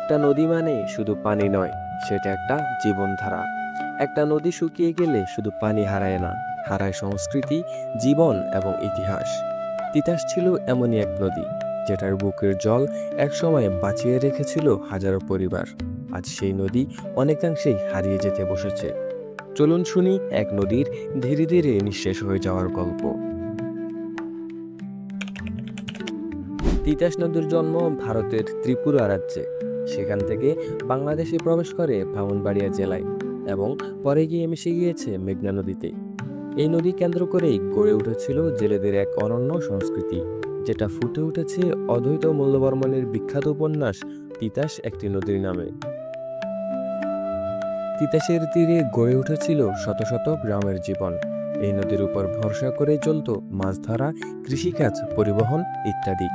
একটা নদী মানে শুধু পানি নয়, সেটা একটা জীবনধারা। একটা নদী শুকিয়ে গেলে শুধু পানি হারায় না, হারায় সংস্কৃতি, জীবন এবং ইতিহাস। তিতাস ছিল এমনই এক নদী, যেটার বুকের জল একসময় বাঁচিয়ে রেখেছিল হাজারো পরিবার। আজ সেই নদী অনেকাংশেই হারিয়ে যেতে বসেছে। চলুন শুনি এক নদীর ধীরে ধীরে নিঃশেষ হয়ে যাওয়ার গল্প। তিতাস নদীর জন্ম ভারতের ত্রিপুরা রাজ্যে। সেখান থেকে বাংলাদেশে প্রবেশ করে ব্রাহ্মণবাড়িয়া জেলায় এবং পরে গিয়ে মিশে গিয়েছে মেঘনা নদীতে। এই নদী কেন্দ্র করেই গড়ে উঠেছিল জেলেদের এক অনন্য সংস্কৃতি, যেটা ফুটে উঠেছে অদ্বৈত মূল্যবর্মণের বিখ্যাত উপন্যাস তিতাস একটি নদীর নামে। তিতাসের তীরে গড়ে উঠেছিল শত শত গ্রামের জীবন। এই নদীর উপর ভরসা করে চলত মাছ ধরা, কৃষিকাজ, পরিবহন ইত্যাদি।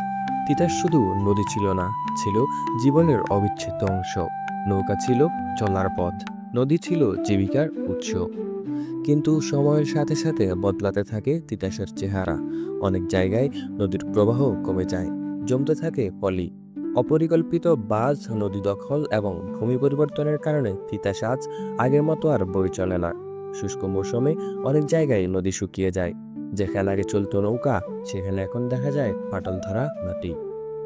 তিতাস শুধু নদী ছিল না, ছিল জীবনের অবিচ্ছেদ্য অংশ। নৌকা ছিল চলার পথ, নদী ছিল জীবিকার উৎস। কিন্তু সময়ের সাথে সাথে বদলাতে থাকে তিতাসের চেহারা। অনেক জায়গায় নদীর প্রবাহ কমে যায়, জমতে থাকে পলি। অপরিকল্পিত বাঁধ, নদী দখল এবং ভূমি পরিবর্তনের কারণে তিতাস আজ আগের মতো আর বয়ে চলে না। শুষ্ক মৌসুমে অনেক জায়গায় নদী শুকিয়ে যায়। যেখানে আগে চলতো নৌকা, সেখানে এখন দেখা যায় ফাটল ধরা মাটি।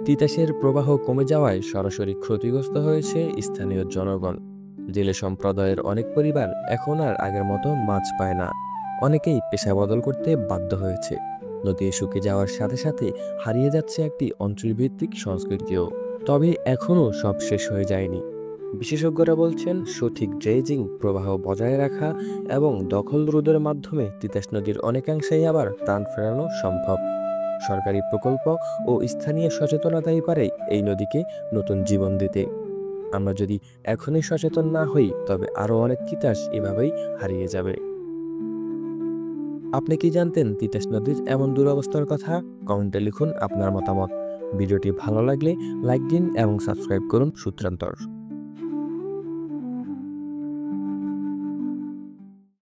তিতাসের প্রবাহ কমে যাওয়ায় সরাসরি ক্ষতিগ্রস্ত হয়েছে স্থানীয় জনগণ। জেলে সম্প্রদায়ের অনেক পরিবার এখন আর আগের মতো মাছ পায় না। অনেকেই পেশা বদল করতে বাধ্য হয়েছে। নদী শুকিয়ে যাওয়ার সাথে সাথে হারিয়ে যাচ্ছে একটি অঞ্চলভিত্তিক সংস্কৃতিও। তবে এখনও সব শেষ হয়ে যায়নি। বিশেষজ্ঞরা বলছেন, সঠিক ড্রেজিং, প্রবাহ বজায় রাখা এবং দখল রোধের মাধ্যমে তিতাস নদীর অনেকাংশেই আবার প্রাণ ফেরানো সম্ভব। সরকারি প্রকল্প ও স্থানীয় সচেতনতাই পারে এই নদীকে নতুন জীবন দিতে। আমরা যদি এখনই সচেতন না হই, তবে আরও অনেক তিতাস এভাবেই হারিয়ে যাবে। আপনি কি জানতেন তিতাস নদীর এমন দুরবস্থার কথা? কমেন্টে লিখুন আপনার মতামত। ভিডিওটি ভালো লাগলে লাইক দিন এবং সাবস্ক্রাইব করুন সূত্রান্তর।